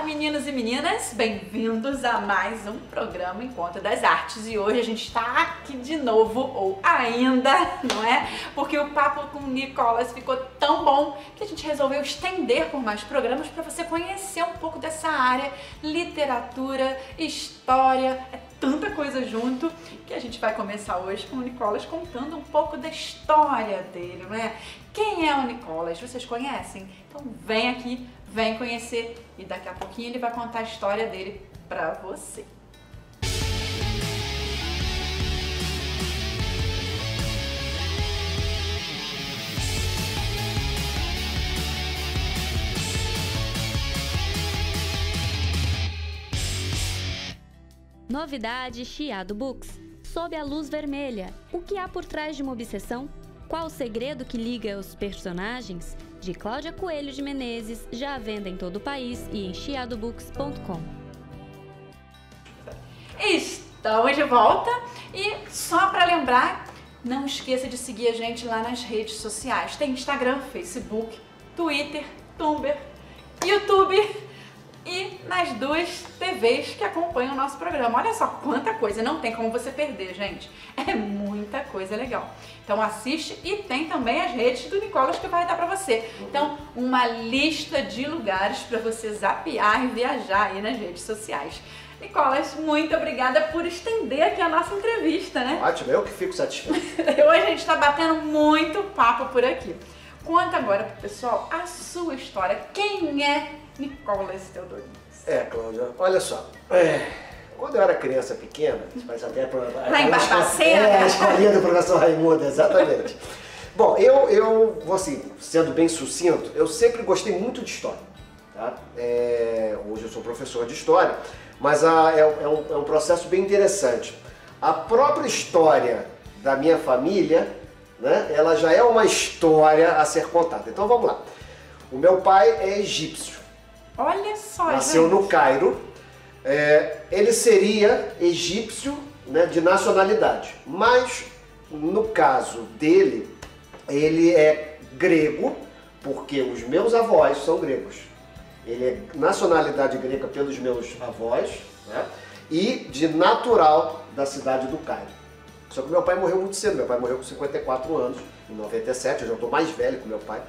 meninos e meninas, bem-vindos a mais um programa Encontro das Artes. E hoje a gente está aqui de novo, ou ainda, não é? Porque o papo com o Nicolas ficou tão bom que a gente resolveu estender por mais programas para você conhecer um pouco dessa área, literatura, história, é tanta coisa junto que a gente vai começar hoje com o Nicolas contando um pouco da história dele, não é? Quem é o Nicolas? Vocês conhecem? Então vem aqui, vem conhecer e daqui a pouquinho ele vai contar a história dele pra você. Novidade Chiado Books. Sob a luz vermelha. O que há por trás de uma obsessão? Qual o segredo que liga os personagens? De Cláudia Coelho de Menezes, já à venda em todo o país e em chiadobooks.com. Estamos de volta e só para lembrar, não esqueça de seguir a gente lá nas redes sociais. Tem Instagram, Facebook, Twitter, Tumblr, YouTube e nas duas TVs que acompanham o nosso programa. Olha só quanta coisa, não tem como você perder, gente. É muita coisa legal. Então assiste e tem também as redes do Nicolas que vai dar pra você. Então, uma lista de lugares para você zapear e viajar aí nas redes sociais. Nicolas, muito obrigada por estender aqui a nossa entrevista, né? Ótimo, eu que fico satisfeito. Hoje a gente tá batendo muito papo por aqui. Conta agora pro pessoal a sua história. Quem é Nicolas Teodorides? Cláudia, olha só. Quando eu era criança pequena, isso parece até lá em Barbacena? A escolinha do professor Raimundo, exatamente. Bom, eu vou assim, sendo bem sucinto, eu sempre gostei muito de história. Tá? Hoje eu sou professor de história, mas é um processo bem interessante. A própria história da minha família, né, ela já é uma história a ser contada. Então vamos lá. O meu pai é egípcio. Olha só, nasceu gente. no Cairo. Ele seria egípcio, né, de nacionalidade, mas no caso dele, ele é grego, porque os meus avós são gregos. Ele é nacionalidade grega pelos meus avós, né, e de natural da cidade do Cairo. Só que meu pai morreu muito cedo, meu pai morreu com 54 anos, em 97, eu já estou mais velho que meu pai.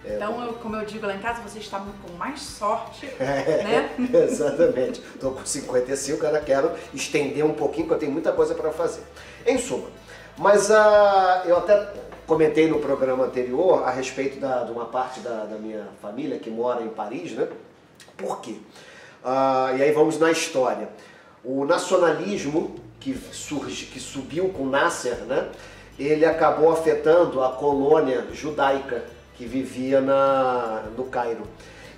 Então, como eu digo lá em casa, você está com mais sorte, né? Exatamente. Estou com 55, ainda quero estender um pouquinho, porque eu tenho muita coisa para fazer. Em suma, mas eu até comentei no programa anterior a respeito de uma parte da minha família que mora em Paris, né? Por quê? E aí vamos na história. O nacionalismo que subiu com Nasser, né? Ele acabou afetando a colônia judaica que vivia no Cairo.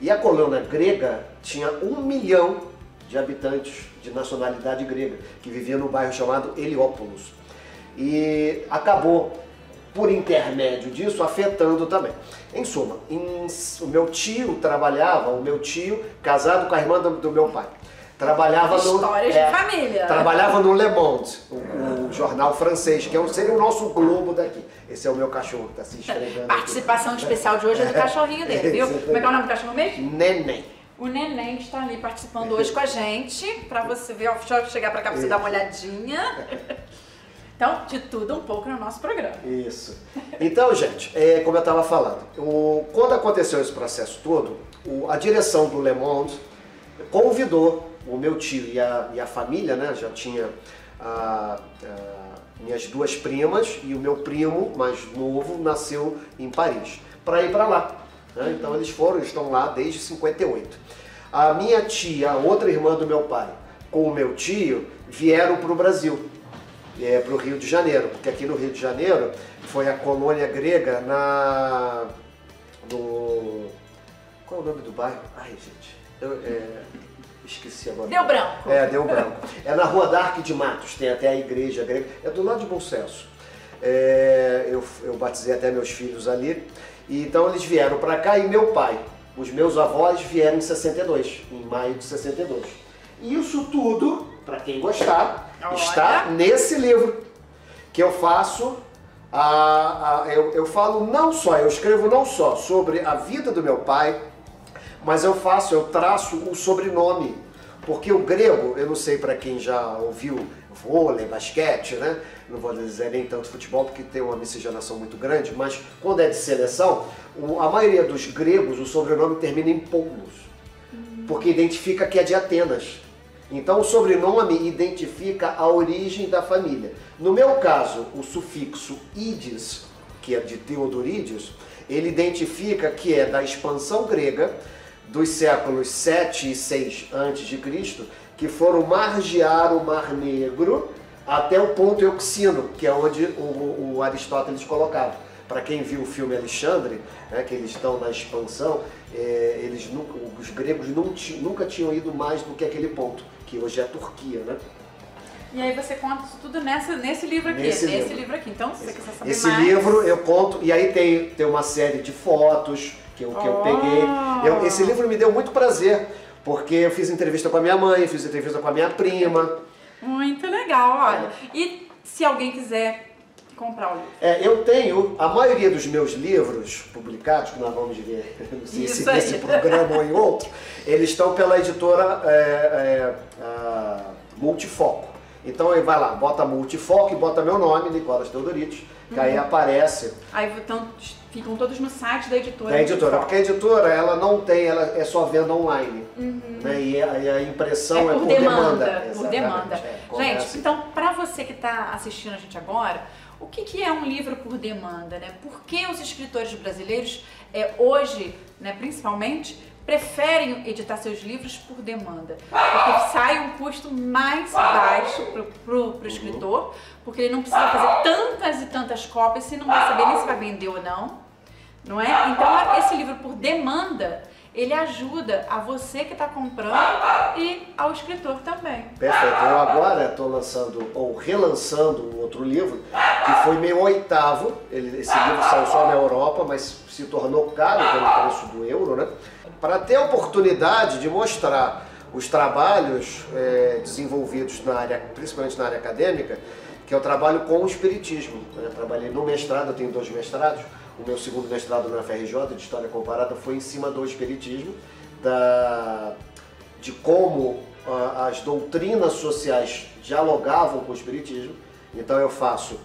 E a colônia grega tinha 1 milhão de habitantes de nacionalidade grega, que vivia no bairro chamado Heliópolis. E acabou, por intermédio disso, afetando também. Em suma, o meu tio, casado com a irmã do meu pai, trabalhava Histórias de família. Trabalhava no Le Monde, o jornal francês, que seria o nosso Globo daqui. Esse é o meu cachorro que está se esfregando. Participação especial de hoje é do cachorrinho dele, viu? Como é que é o nome do cachorro mesmo? Neném. O Neném está ali participando hoje com a gente, para você ver, deixa eu chegar para cá para você dar uma olhadinha. Então, de tudo um pouco no nosso programa. Isso. Então, gente, como eu estava falando, quando aconteceu esse processo todo, a direção do Le Monde convidou o meu tio e a família, né, já tinha minhas duas primas e o meu primo mais novo nasceu em Paris, para ir para lá. Né? Então eles estão lá desde 58. A minha tia, a outra irmã do meu pai, com o meu tio, vieram para o Brasil, para o Rio de Janeiro, porque aqui no Rio de Janeiro foi a colônia grega qual é o nome do bairro? Ai, gente, esqueci agora. Deu branco. Deu branco. É na Rua Darque de Matos, tem até a igreja grega, é do lado de Bom Sucesso. Eu batizei até meus filhos ali, e então eles vieram para cá e meu pai, os meus avós vieram em 62, em maio de 62. E isso tudo, para quem gostar, está nesse livro que eu faço. Eu falo não só, eu escrevo não só sobre a vida do meu pai, mas eu traço o sobrenome. Porque o grego, eu não sei para quem já ouviu vôlei, basquete, né? Não vou dizer nem tanto futebol porque tem uma miscigenação muito grande, mas quando é de seleção, a maioria dos gregos, o sobrenome termina em Poulos, porque identifica que é de Atenas. Então o sobrenome identifica a origem da família. No meu caso, o sufixo ides, que é de Teodorídeos, ele identifica que é da expansão grega dos séculos 7 e 6 a.C., que foram margear o Mar Negro até o ponto Euxino, que é onde o Aristóteles colocava. Para quem viu o filme Alexandre, né, que eles estão na expansão, os gregos nunca tinham ido mais do que aquele ponto, que hoje é a Turquia, né? E aí você conta isso tudo nesse livro aqui, nesse livro aqui. Então, se você quiser saber esse mais... livro eu conto, e aí tem uma série de fotos que eu peguei. Esse livro me deu muito prazer, porque eu fiz entrevista com a minha mãe, fiz entrevista com a minha prima. Muito legal, olha. E se alguém quiser comprar o livro? Eu tenho, a maioria dos meus livros publicados, que nós vamos ver, não sei se nesse programa ou em outro, eles estão pela editora Multifoco. Então ele vai lá, bota Multifoco e bota meu nome, Nicolas Teodorides, que aí aparece. Aí então, ficam todos no site da editora. Da editora, porque a editora ela não tem, ela é só venda online. Né? E a impressão é por demanda. Por demanda. Gente, então para você que está assistindo a gente agora, o que é um livro por demanda, né? Por que os escritores brasileiros hoje, né, principalmente, preferem editar seus livros por demanda? Porque sai um custo mais baixo pro escritor, porque ele não precisa fazer tantas e tantas cópias, se não vai saber nem se vai vender ou não é? Então esse livro por demanda, ele ajuda a você que está comprando e ao escritor também. Perfeito. Eu agora estou lançando, ou relançando um outro livro, que foi meu 8º. Esse livro saiu só na Europa, mas se tornou caro pelo preço do euro, né? Para ter a oportunidade de mostrar os trabalhos desenvolvidos na área, principalmente na área acadêmica, que eu trabalho com o espiritismo. Eu trabalhei no mestrado, eu tenho 2 mestrados. O meu segundo mestrado na FRJ, de História Comparada, foi em cima do espiritismo, de como as doutrinas sociais dialogavam com o espiritismo. Então eu faço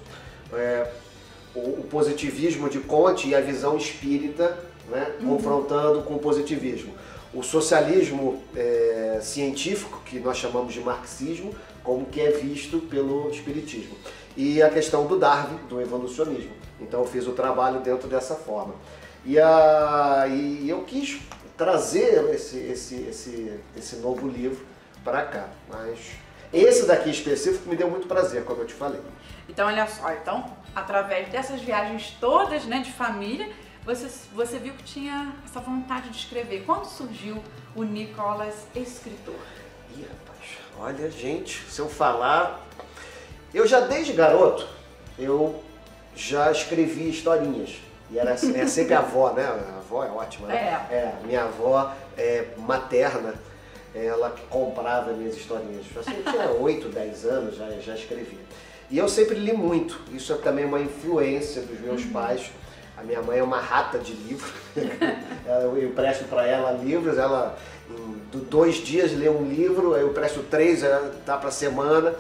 o positivismo de Comte e a visão espírita, né, confrontando com o positivismo. O socialismo científico, que nós chamamos de marxismo, como que é visto pelo espiritismo. E a questão do Darwin, do evolucionismo. Então eu fiz o trabalho dentro dessa forma. E eu quis trazer esse novo livro para cá. Mas esse daqui específico me deu muito prazer, como eu te falei. Então olha só, através dessas viagens todas, né, de família, você viu que tinha essa vontade de escrever. Quando surgiu o Nicolas escritor? Ih, rapaz, olha, gente, se eu falar... Eu já desde garoto, eu já escrevi historinhas. E era sempre a avó, né? A avó é ótima, né? Minha avó materna, ela que comprava minhas historinhas. Assim, eu tinha 8, 10 anos, já escrevia. E eu sempre li muito. Isso é também uma influência dos meus pais. A minha mãe é uma rata de livro. Eu empresto para ela livros, ela em 2 dias lê um livro, eu empresto 3, dá para semana.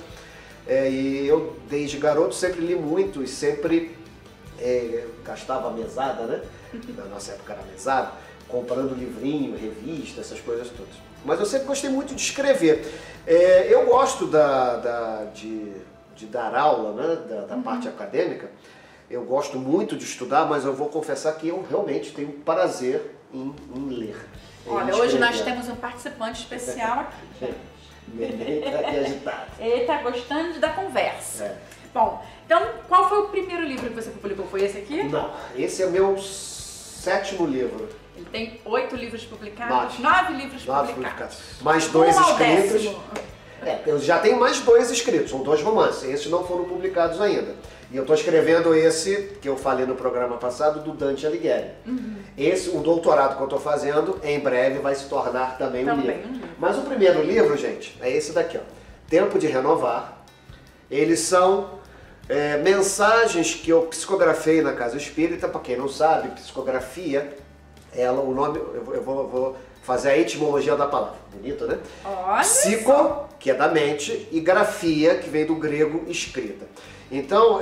E eu, desde garoto, sempre li muito e sempre gastava a mesada, né? Na nossa época era mesada, comprando livrinho, revista, essas coisas todas. Mas eu sempre gostei muito de escrever. Eu gosto de dar aula, né? Da parte acadêmica. Eu gosto muito de estudar, mas eu vou confessar que eu realmente tenho prazer em ler. Olha, hoje nós temos um participante especial aqui. Neném tá aqui agitado. Ele tá gostando da conversa. Bom, então qual foi o primeiro livro que você publicou? Foi esse aqui? Não, esse é meu 7º livro. Ele tem 8 livros publicados, 9 livros publicados. Mais 2 escritos. Eu já tenho mais 2 escritos, são 2 romances. Esses não foram publicados ainda. E eu estou escrevendo esse, que eu falei no programa passado, do Dante Alighieri. O doutorado que eu estou fazendo, em breve vai se tornar também um livro. Mas o primeiro livro, gente, é esse daqui, ó. Tempo de Renovar. Eles são mensagens que eu psicografei na Casa Espírita. Para quem não sabe, psicografia, o nome, eu vou fazer a etimologia da palavra. Bonito, né? Olha Psico, só. que é da mente, e grafia, que vem do grego escrita. Então,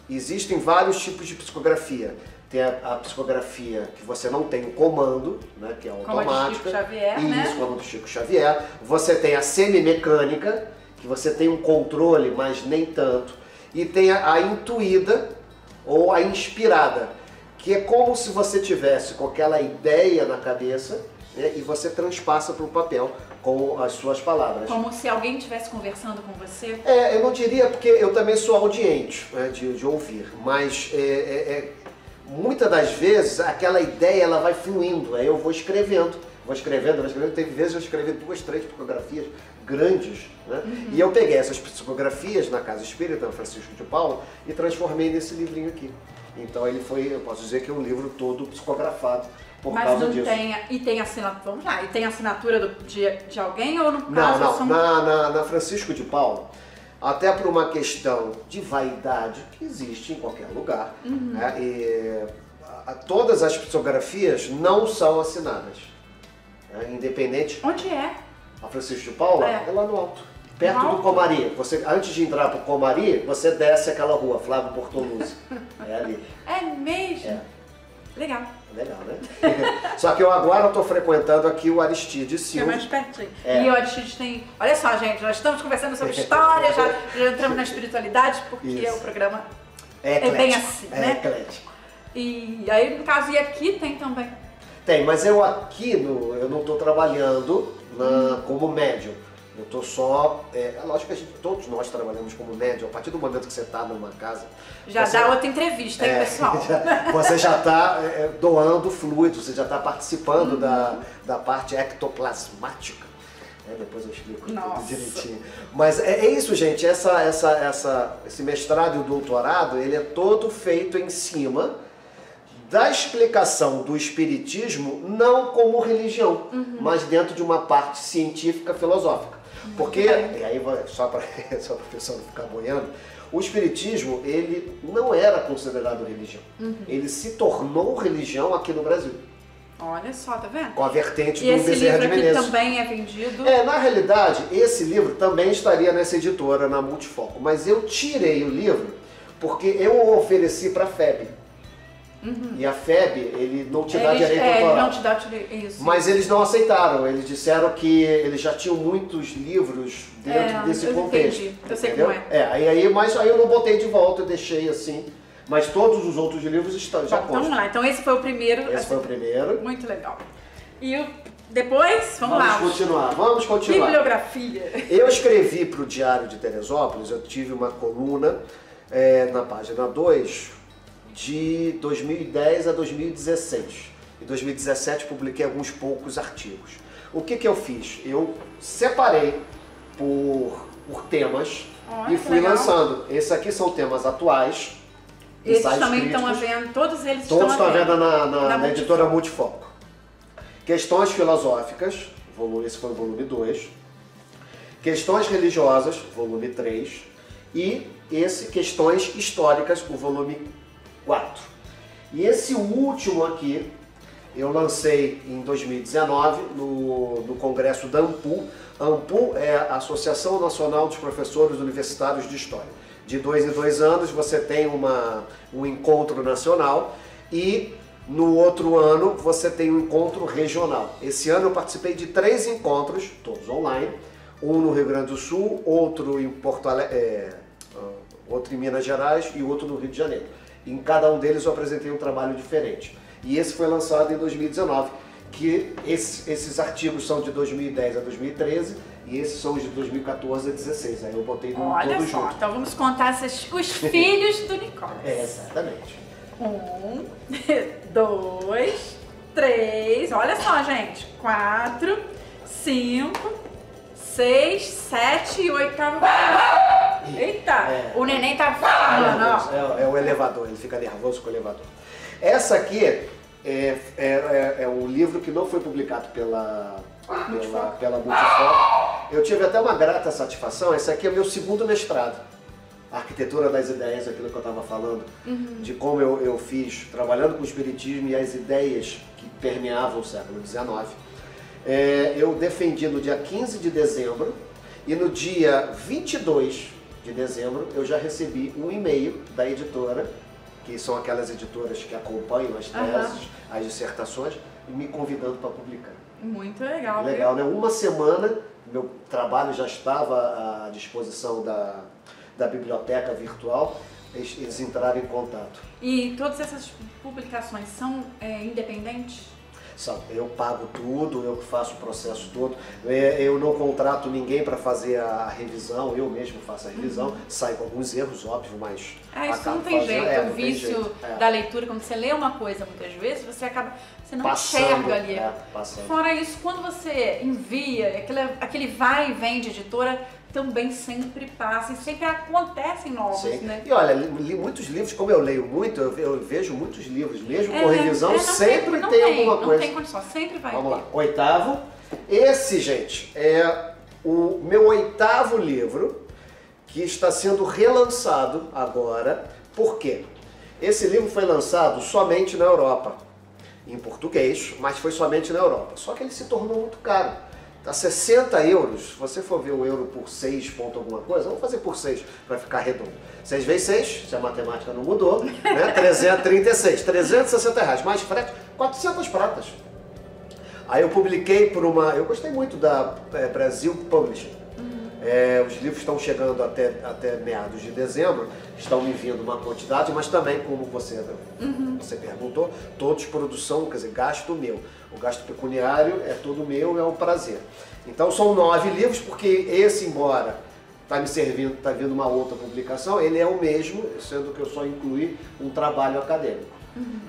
existem vários tipos de psicografia. Tem a psicografia que você não tem o comando, né, que é automática. Como a de Chico Xavier, né? Isso, como a do Chico Xavier. Você tem a semimecânica, que você tem um controle, mas nem tanto. E tem a intuída ou a inspirada, que é como se você tivesse com aquela ideia na cabeça, né, e você transpassa para o papel com as suas palavras. Como se alguém estivesse conversando com você? Eu não diria, porque eu também sou audiente, né, de ouvir, mas muitas das vezes aquela ideia ela vai fluindo, aí eu vou escrevendo. Teve vezes eu escrevi 2, 3 psicografias grandes, né? E eu peguei essas psicografias na Casa Espírita, na Francisco de Paula, e transformei nesse livrinho aqui. Então ele foi, eu posso dizer que é um livro todo psicografado por causa disso. Tem assinatura, vamos lá, e tem assinatura de alguém ou no Não, caso? na Francisco de Paula, até por uma questão de vaidade que existe em qualquer lugar, né? Todas as psicografias não são assinadas, né? Independente. Onde é? A Francisco de Paula é lá no alto, perto No alto? do Comari. Você, antes de entrar para o Comari, você desce aquela rua, Flávio Bortoluzzi. É ali. É mesmo? É. Legal. Legal, né? Só que eu agora estou frequentando aqui o Aristides É Silva. mais pertinho. É. E o Aristides tem... Olha só, gente, nós estamos conversando sobre história, já entramos na espiritualidade, porque Isso. o programa É é bem eclético, assim, é né? eclético. E aí, no caso, e aqui tem também. Tem, mas eu aqui eu não estou trabalhando como médium. Eu estou só... É lógico que todos nós trabalhamos como médium. A partir do momento que você está numa casa... Já dá outra entrevista, hein, pessoal? Você já está doando fluidos, você já está participando da parte ectoplasmática. Depois eu explico tudo direitinho. Mas é isso, gente. Esse mestrado e o doutorado, ele é todo feito em cima da explicação do espiritismo, não como religião, mas dentro de uma parte científica, filosófica. Porque, e aí só para o pessoal não ficar boiando, o espiritismo, ele não era considerado religião. Ele se tornou religião aqui no Brasil. Olha só, tá vendo? Com a vertente E do esse Bezerra de livro aqui Menezes. também é vendido? Na realidade, esse livro também estaria nessa editora, na Multifoco. Mas eu tirei o livro porque eu o ofereci para a FEB. E a FEB, ele não te dá direito autoral. Ele não te dá isso. Mas eles não aceitaram. Eles disseram que eles já tinham muitos livros dentro desse contexto. Entendi. Eu sei entendeu? como é. Mas aí eu não botei de volta, eu deixei assim. Mas todos os outros livros estão, já Bom, então vamos constam. lá. Então esse foi o primeiro. Esse foi o primeiro. Muito legal. E depois, vamos lá. Vamos continuar. Bibliografia. Eu escrevi para o Diário de Teresópolis, eu tive uma coluna na página 2 de 2010 a 2016. Em 2017 publiquei alguns poucos artigos. O que eu fiz? Eu separei por temas e fui lançando. Esses aqui são temas atuais. Esses também estão à venda, todos eles estão à venda na editora Multifoco. Questões filosóficas, esse foi o volume 2. Questões religiosas, volume 3. E Questões históricas, o volume 4. E esse último aqui, eu lancei em 2019 no congresso da ANPU. A ANPU é a Associação Nacional dos Professores Universitários de História. De 2 em 2 anos você tem um encontro nacional e no outro ano você tem um encontro regional. Esse ano eu participei de 3 encontros, todos online, um no Rio Grande do Sul, outro em outro em Minas Gerais e outro no Rio de Janeiro. Em cada um deles eu apresentei um trabalho diferente. E esse foi lançado em 2019, que esses artigos são de 2010 a 2013 e esses são os de 2014 a 2016. Aí eu botei tudo junto. Olha só, então vamos contar os filhos do Nicolas. Exatamente. 1, 2, 3, olha só, gente. 4, 5, 6, 7 e 8. Eita, o neném tá falando, ó. É o elevador, ele fica nervoso com o elevador. Essa aqui é um livro que não foi publicado pela Multifoco. Eu tive até uma grata satisfação, esse aqui é o meu segundo mestrado. a arquitetura das ideias, aquilo que eu estava falando, de como eu fiz, trabalhando com o espiritismo e as ideias que permeavam o século XIX. Eu defendi no dia 15 de dezembro e no dia 22 de dezembro eu já recebi um e-mail da editora, que são aquelas editoras que acompanham as teses, as dissertações, me convidando para publicar. Muito legal. Legal, né? Uma semana, meu trabalho já estava à disposição da biblioteca virtual, eles entraram em contato. E todas essas publicações são independentes? Eu pago tudo, eu faço o processo todo, eu não contrato ninguém para fazer a revisão, eu mesmo faço a revisão, saio com alguns erros, óbvio, mas... isso não tem jeito, o vício da leitura, quando você lê uma coisa muitas vezes, você não enxerga ali. Fora isso, quando você envia, aquele vai e vem de editora, também sempre passa e sempre acontecem novos, né? E olha, li muitos livros, como eu leio muito, eu vejo muitos livros, mesmo com revisão, sempre tem alguma coisa. Não tem condição, sempre vai. Vamos lá, oitavo. Esse, gente, é o meu oitavo livro, que está sendo relançado agora. Por quê? Esse livro foi lançado somente na Europa, em português, mas foi somente na Europa. Só que ele se tornou muito caro. Tá 60 euros, se você for ver o euro por 6 ponto alguma coisa, vamos fazer por 6 para ficar redondo. 6 vezes 6, se a matemática não mudou, né? 336, 360 reais, mais frete, 400 pratas. Aí eu publiquei por eu gostei muito da Brasil Publishing. Os livros estão chegando até meados de dezembro, estão me vindo uma quantidade, mas também, como você perguntou, todos produção, quer dizer, gasto meu. O gasto pecuniário é todo meu, é um prazer. Então são 9 livros, porque esse, embora está vindo uma outra publicação, ele é o mesmo, sendo que eu só incluí um trabalho acadêmico.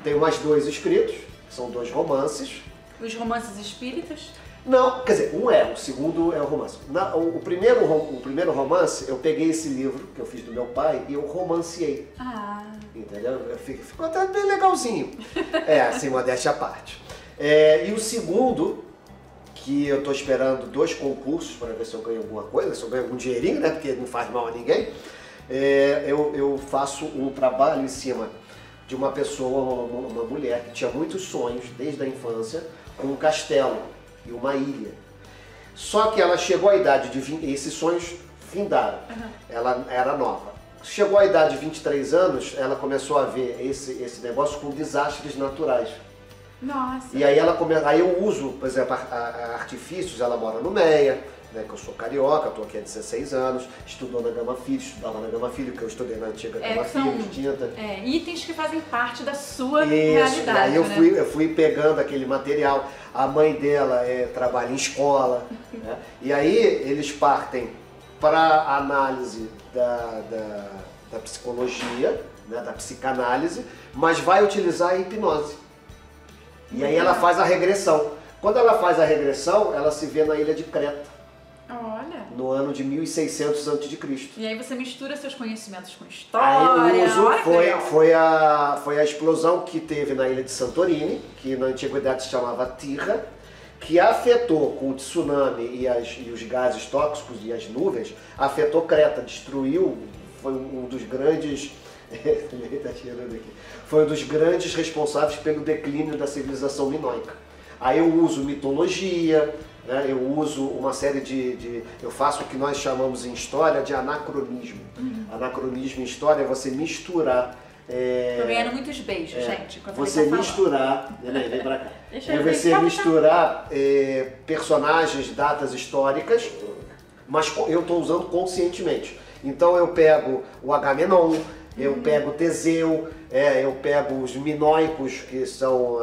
Tenho mais 2 escritos, que são 2 romances. Os romances espíritas? Não, quer dizer, o segundo é o romance. O primeiro romance, eu peguei esse livro que eu fiz do meu pai e eu romanciei. Entendeu? Ficou até bem legalzinho. Assim, modéstia à parte. E o segundo, que eu estou esperando 2 concursos para ver se eu ganho alguma coisa, se eu ganho algum dinheirinho, né? Porque não faz mal a ninguém. Eu faço um trabalho em cima de uma pessoa, uma mulher que tinha muitos sonhos desde a infância, com um castelo e uma ilha. Só que ela chegou à idade de 20, esses sonhos findaram. Ela era nova. Chegou à idade de 23 anos, ela começou a ver esse negócio com desastres naturais. Nossa. E aí aí eu uso, por exemplo, artifícios. Ela mora no Meia, né, que eu sou carioca, estou aqui há 16 anos, estudou na Gama Filho, estudava na Gama Filho, que eu estudei na antiga Gama Filho, de tinta. Itens que fazem parte da sua realidade. E aí eu fui pegando aquele material. A mãe dela trabalha em escola, né? E aí eles partem para a análise da psicologia, né, da psicanálise, mas vai utilizar a hipnose. E aí ela faz a regressão. Quando ela faz a regressão, ela se vê na ilha de Creta. Olha. No ano de 1600 a.C. E aí você mistura seus conhecimentos com história. Aí foi a explosão que teve na ilha de Santorini, que na antiguidade se chamava Tirra, que afetou com o tsunami e os gases tóxicos e as nuvens, afetou Creta, destruiu, foi um dos grandes... Foi um dos grandes responsáveis pelo declínio da civilização minoica. Aí eu uso mitologia, né? Eu uso uma série eu faço o que nós chamamos em história de anacronismo. Anacronismo em história é você misturar... Tô ganhando muitos beijos, gente. Você misturar... Vem pra cá. Você misturar personagens, datas históricas, mas eu estou usando conscientemente. Então eu pego o Agamenon, eu pego o Teseu, eu pego os minoicos, que são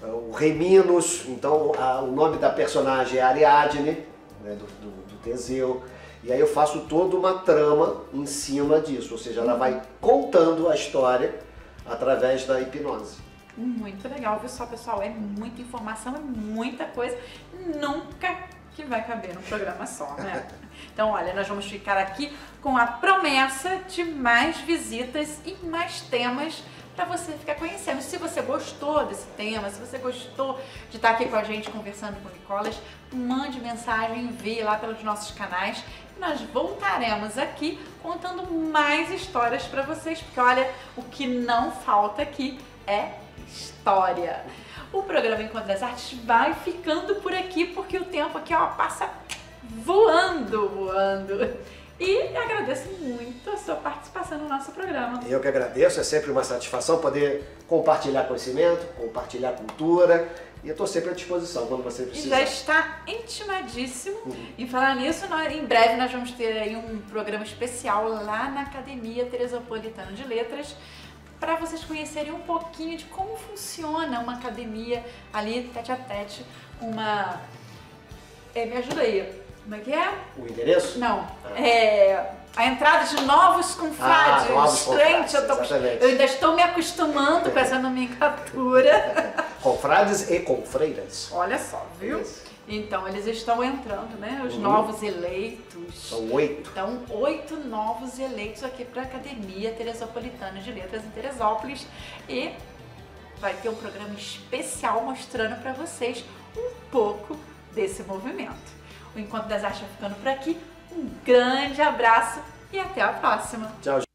o Reminos. Então o nome da personagem é Ariadne, né, do Teseu. E aí eu faço toda uma trama em cima disso, ou seja, ela vai contando a história através da hipnose. Muito legal, viu só, pessoal? É muita informação, é muita coisa, nunca que vai caber num programa só, né? Então, olha, nós vamos ficar aqui com a promessa de mais visitas e mais temas para você ficar conhecendo. Se você gostou desse tema, se você gostou de estar aqui com a gente conversando com Nicolas, mande mensagem, envie lá pelos nossos canais. Nós voltaremos aqui contando mais histórias para vocês, porque olha, o que não falta aqui é história. O programa Encontro das Artes vai ficando por aqui, porque o tempo aqui ó, passa voando. E agradeço muito a sua participação no nosso programa. Eu que agradeço, é sempre uma satisfação poder compartilhar conhecimento, compartilhar cultura, e eu estou sempre à disposição quando você precisar. E já está intimadíssimo. E falar nisso, em breve nós vamos ter aí um programa especial lá na Academia Teresopolitana de Letras, para vocês conhecerem um pouquinho de como funciona uma academia ali, tete a tete, me ajuda aí. Como é que é? O endereço? Não. A entrada de novos confrades. Novos confrades, eu ainda estou me acostumando com essa nomenclatura. Confrades e confreiras. Olha só, viu? Isso. Então, eles estão entrando, né? Os novos eleitos. São 8. Então, 8 novos eleitos aqui para a Academia Teresopolitana de Letras em Teresópolis. E vai ter um programa especial mostrando para vocês um pouco desse movimento. O Encontro das Artes vai ficando por aqui. Um grande abraço e até a próxima. Tchau, gente.